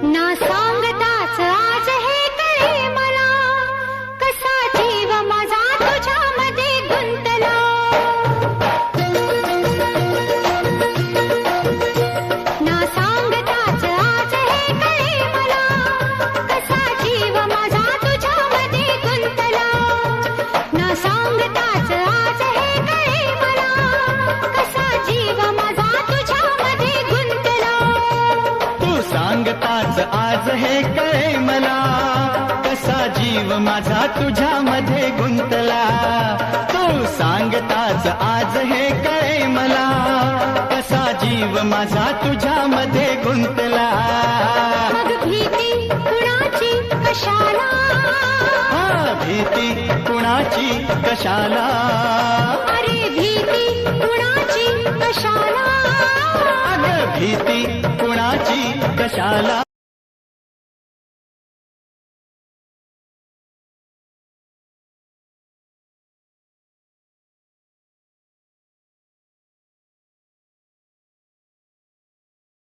ना सांगताच आज हे कळे मला, कसा जीव माझा तुझ्यामध्ये गुंतला. ना सांगताच आज हे कळे मला, कसा जीव माझा तुझ्यामध्ये गुंतला. ना सांगताच आज हे कळे मला, कसा जीव माझा तुझ्यामध्ये गुंतला. तू सांगताच आज हे कळे मला, कसा जीव माझा तुझ्यामध्ये गुंतला. तू सांगताच आज हे कळे मला, कसा जीव माझा तुझ्यामध्ये गुंतला. मग भीती कुणाची कशाला, भीती कुणाची कशाला. अरे भीती कुणाची कशाला. अगं भीती कुणाची कशाला.